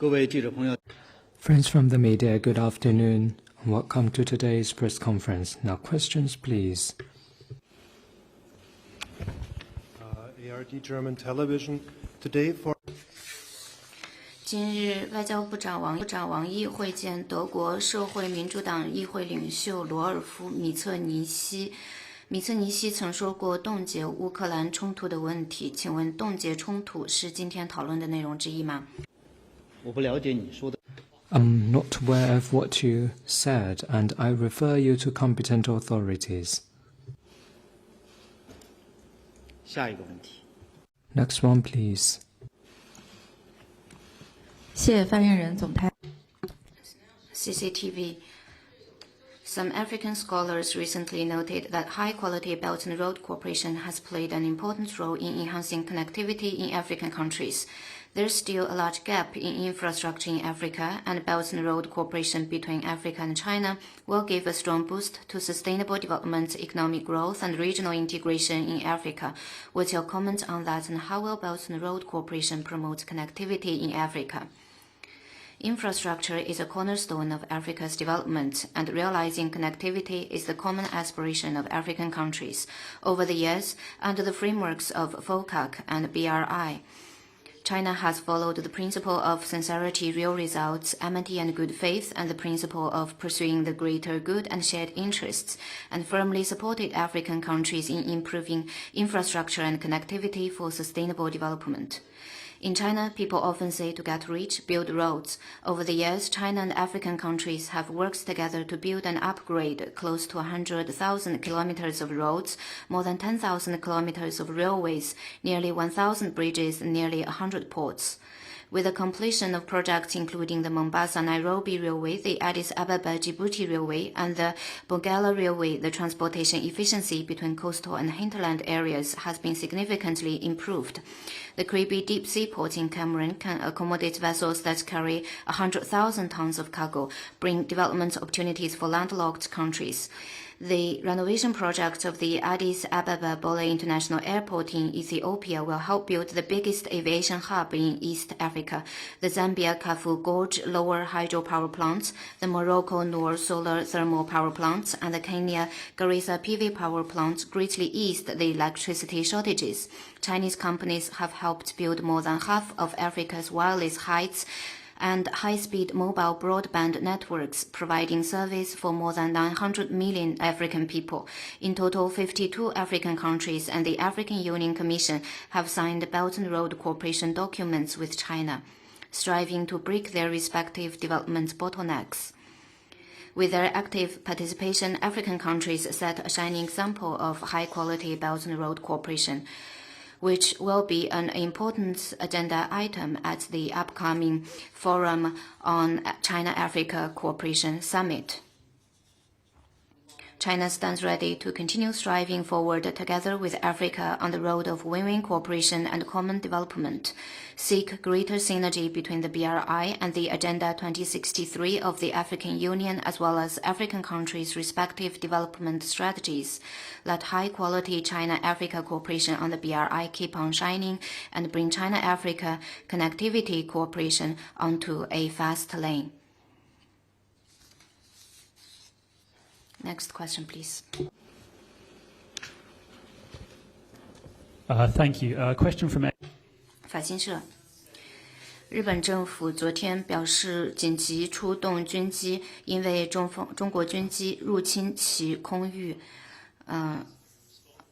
Friends from the media, good afternoon. Welcome to today's press conference. Now, questions, please. ARD German Television today for. 今日，外交部长王毅会见德国社会民主党议会领袖罗尔夫·米策尼希。米策尼希曾说过冻结乌克兰冲突的问题，请问冻结冲突是今天讨论的内容之一吗？我不了解你说的。I'm not aware of what you said, and I refer you to competent authorities. 下一个问题。Next one, please. 谢谢发言人总台。CCTV. Some African scholars recently noted that high-quality Belt and Road cooperation has played an important role in enhancing connectivity in African countries. There's still a large gap in infrastructure in Africa, and Belt and Road cooperation between Africa and China will give a strong boost to sustainable development, economic growth, and regional integration in Africa. What's your comment on that, and how will Belt and Road cooperation promote connectivity in Africa? Infrastructure is a cornerstone of Africa's development, and realizing connectivity is the common aspiration of African countries. Over the years, under the frameworks of FOCAC and BRI, China has followed the principle of sincerity, real results, amity and good faith, and the principle of pursuing the greater good and shared interests, and firmly supported African countries in improving infrastructure and connectivity for sustainable development. In China, people often say to get rich, build roads. Over the years, China and African countries have worked together to build and upgrade close to 100,000 kilometers of roads, more than 10,000 kilometers of railways, nearly 1,000 bridges, and nearly 100 ports. With the completion of projects including the Mombasa-Nairobi Railway, the Addis Ababa-Djibouti Railway, and the Bogala Railway, the transportation efficiency between coastal and hinterland areas has been significantly improved. The Kribi Deep Sea Port in Cameroon can accommodate vessels that carry 100,000 tons of cargo, bring development opportunities for landlocked countries. The renovation project of the Addis Ababa Bole International Airport in Ethiopia will help build the biggest aviation hub in East Africa. The Zambia Kafu Gorge Lower Hydropower Plant, the Morocco Noor Solar Thermal Power Plant, and the Kenya Garissa PV Power Plant greatly eased the electricity shortages. Chinese companies have helped build more than half of Africa's wireless heights and high-speed mobile broadband networks, providing service for more than 900 million African people. In total, 52 African countries and the African Union Commission have signed Belt and Road cooperation documents with China, striving to break their respective development bottlenecks. With their active participation, African countries set a shining example of high-quality Belt and Road cooperation, which will be an important agenda item at the upcoming Forum on China-Africa Cooperation Summit. China stands ready to continue striving forward together with Africa on the road of win-win cooperation and common development, seek greater synergy between the BRI and the Agenda 2063 of the African Union as well as African countries' respective development strategies. Let high-quality China-Africa cooperation on the BRI keep on shining and bring China-Africa connectivity cooperation onto a fast lane. Next question, please. Thank you. Question from. 法新社，日本政府昨天表示紧急出动军机，因为中国军机入侵其空域。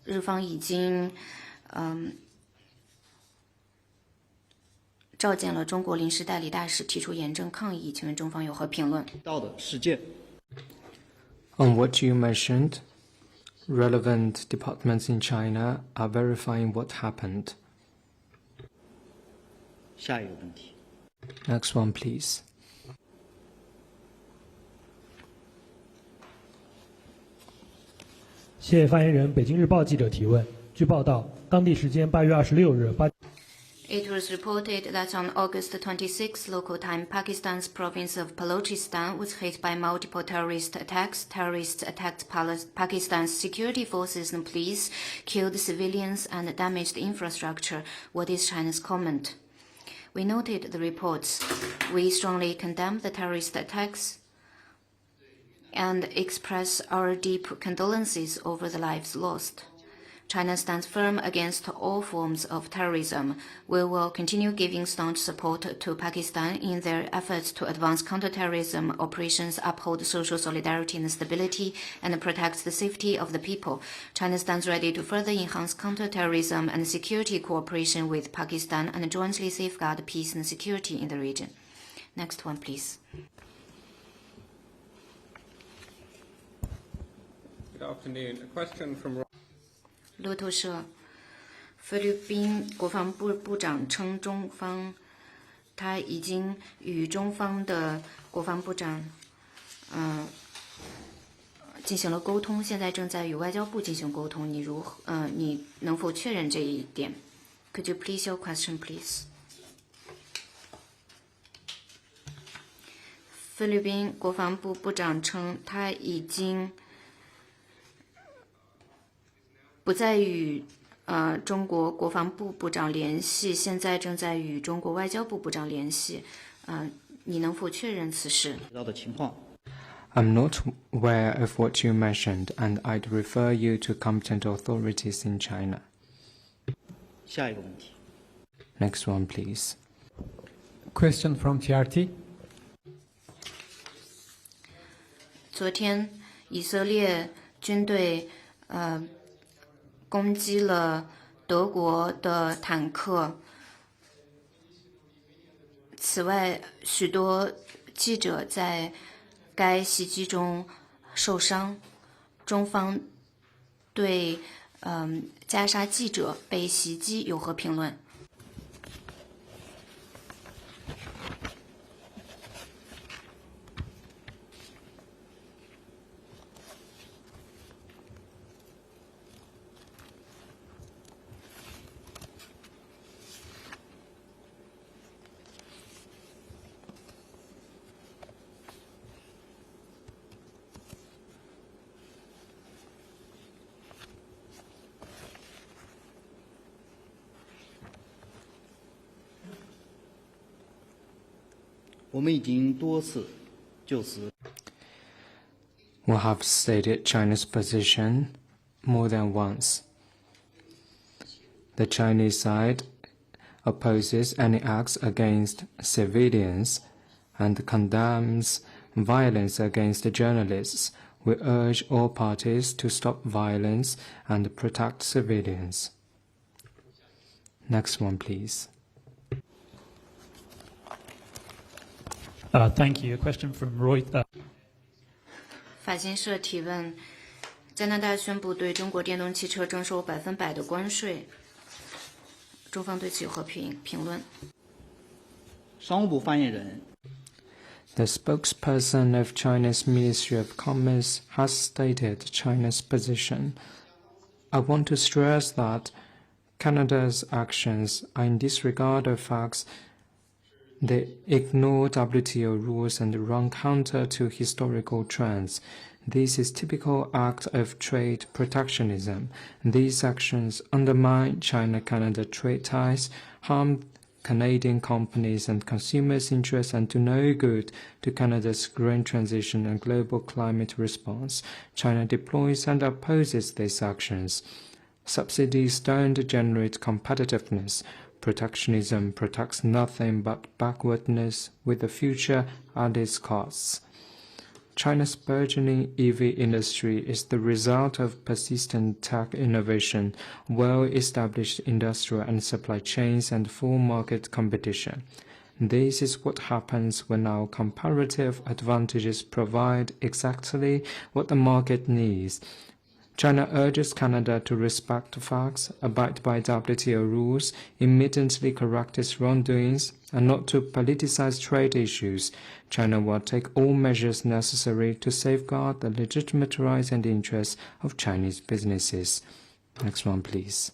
日方已经召见了中国临时代理大使，提出严正抗议。请问中方有何评论？到的事件。On what you mentioned, relevant departments in China are verifying what happened. 下一个问题。Next one, please. 谢谢发言人。北京日报记者提问：据报道，当地时间8月26日，It was reported that on August 26 local time, Pakistan's province of Balochistan was hit by multiple terrorist attacks. Terrorists attacked Pakistan's security forces and police, killed civilians, and damaged infrastructure. What is China's comment? We noted the reports. We strongly condemn the terrorist attacks and express our deep condolences over the lives lost. China stands firm against all forms of terrorism. We will continue giving staunch support to Pakistan in their efforts to advance counterterrorism operations, uphold social solidarity and stability, and protect the safety of the people. China stands ready to further enhance counterterrorism and security cooperation with Pakistan and jointly safeguard peace and security in the region. Next one, please. Good afternoon. A question from 路透社，菲律宾国防部部长称，中方他已经与中方的国防部长进行了沟通，现在正在与外交部进行沟通。你能否确认这一点 ？Could you please your question, please？ 菲律宾国防部部长称，他已经不再与中国国防部部长联系，现在正在与中国外交部部长联系。你能否确认此事？知道的情况。I'm not aware of what you mentioned, and I'd refer you to competent authorities in China. 下一个问题。 Next one, please. Question from TRT. 昨天，以色列军队攻击了德国的坦克。此外，许多记者在该袭击中受伤。中方对加沙记者被袭击有何评论？我们已经多次就此 We have stated China's position more than once. The Chinese side opposes any acts against civilians and condemns violence against journalists. We urge all parties to stop violence and protect civilians. Next one, please. Thank you. A question from Roy. 法新社提问：加拿大宣布对中国电动汽车征收100%的关税，中方对此有何评论？商务部发言人 The spokesperson of China's Ministry of Commerce has stated China's position. I want to stress that Canada's actions are in disregard of facts. They ignore WTO rules and run counter to historical trends. This is typical act of trade protectionism. These actions undermine China-Canada trade ties, harm Canadian companies and consumers' interests, and do no good to Canada's green transition and global climate response. China deploys and opposes these actions. Subsidies don't generate competitiveness. Protectionism protects nothing but backwardness, with the future at its costs. China's burgeoning EV industry is the result of persistent tech innovation, well-established industrial and supply chains, and full market competition. This is what happens when our comparative advantages provide exactly what the market needs. China urges Canada to respect facts, abide by WTO rules, immediately correct its wrongdoings, and not to politicize trade issues. China will take all measures necessary to safeguard the legitimate rights and interests of Chinese businesses. Next one, please.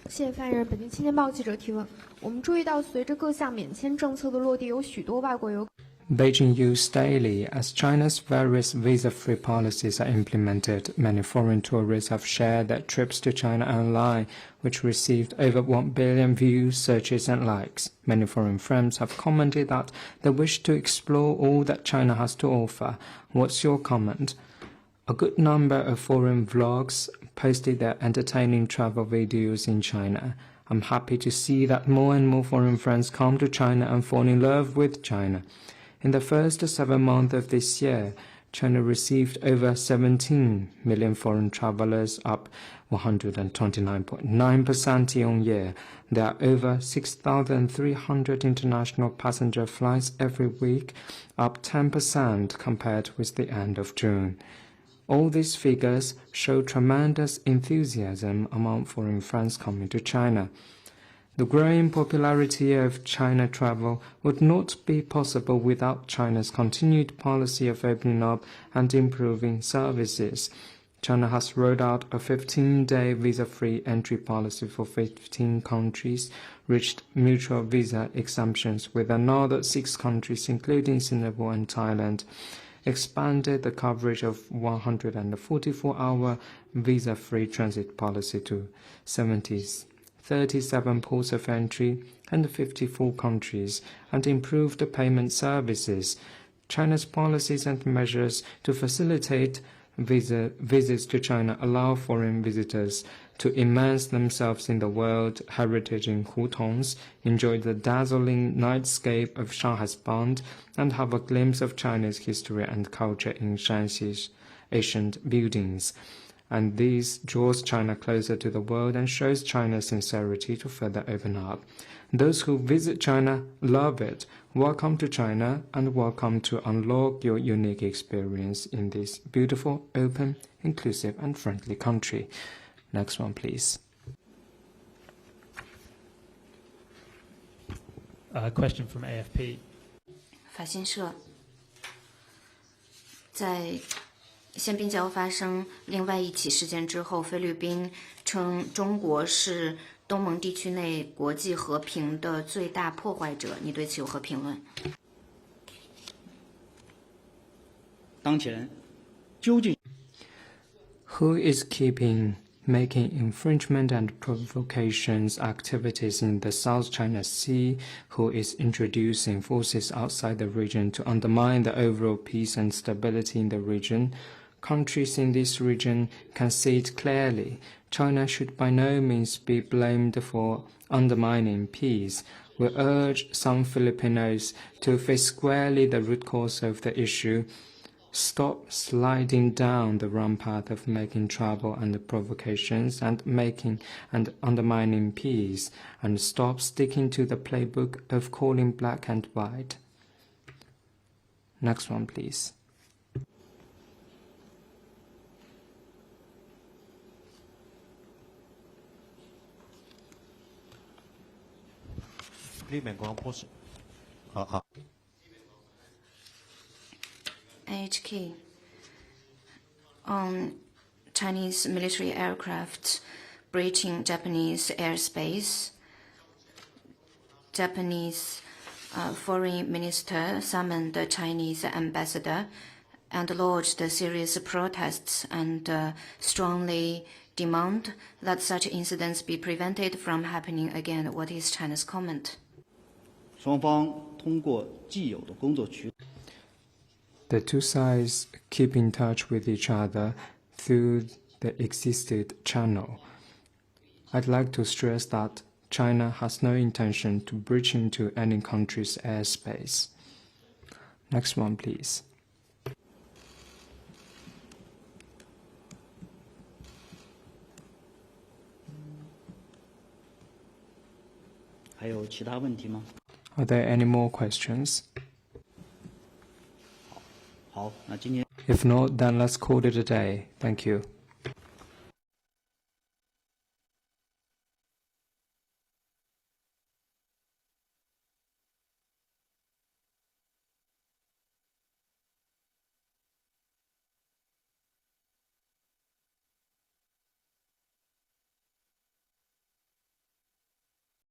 谢谢发言人。本地青年报记者提问：我们注意到，随着各项免签政策的落地，有许多外国游。Beijing used daily. As China's various visa-free policies are implemented, many foreign tourists have shared their trips to China online, which received over 1 billion views, searches and likes. Many foreign friends have commented that they wish to explore all that China has to offer. What's your comment? A good number of foreign vlogs posted their entertaining travel videos in China. I'm happy to see that more and more foreign friends come to China and fall in love with China. In the first 7 months of this year, China received over 17 million foreign travelers, up 129.9% year-on-year. There are over 6,300 international passenger flights every week, up 10% compared with the end of June. All these figures show tremendous enthusiasm among foreign friends coming to China. The growing popularity of China travel would not be possible without China's continued policy of opening up and improving services. China has rolled out a 15-day visa-free entry policy for 15 countries, reached mutual visa exemptions with another 6 countries, including Singapore and Thailand, expanded the coverage of 144-hour visa-free transit policy to 37 ports of entry and 54 countries, and improved the payment services. China's policies and measures to facilitate visits to China allow foreign visitors to immerse themselves in the World Heritage in hutongs, enjoy the dazzling nightscape of Shanghai's Bund, and have a glimpse of China's history and culture in Shanxi's ancient buildings. And this draws China closer to the world and shows China's sincerity to further open up. Those who visit China love it. Welcome to China, and welcome to unlock your unique experience in this beautiful, open, inclusive and friendly country. Next one, please. Question from AFP. 法新社在宪兵礁发生另外一起事件之后，菲律宾称中国是东盟地区内国际和平的最大破坏者。你对此有何评论？当前究竟 Who is making infringement and provocations activities in the South China Sea? Who is introducing forces outside the region to undermine the overall peace and stability in the region? Countries in this region can see it clearly. China should by no means be blamed for undermining peace. We urge some Filipinos to face squarely the root cause of the issue. Stop sliding down the wrong path of making trouble and provocations and undermining peace, and stop sticking to the playbook of calling black and white. Next one, please. HK on Chinese military aircraft breaching Japanese airspace. Japanese foreign minister summoned the Chinese ambassador and lodged serious protests and strongly demand that such incidents be prevented from happening again. What is China's comment? 双方通过既有的工作渠道 The two sides keep in touch with each other through the existed channel. I'd like to stress that China has no intention to breach into any country's airspace. Next one, please. 还有其他问题吗？ Are there any more questions? 好，那今天 If not, then let's call it a day. Thank you.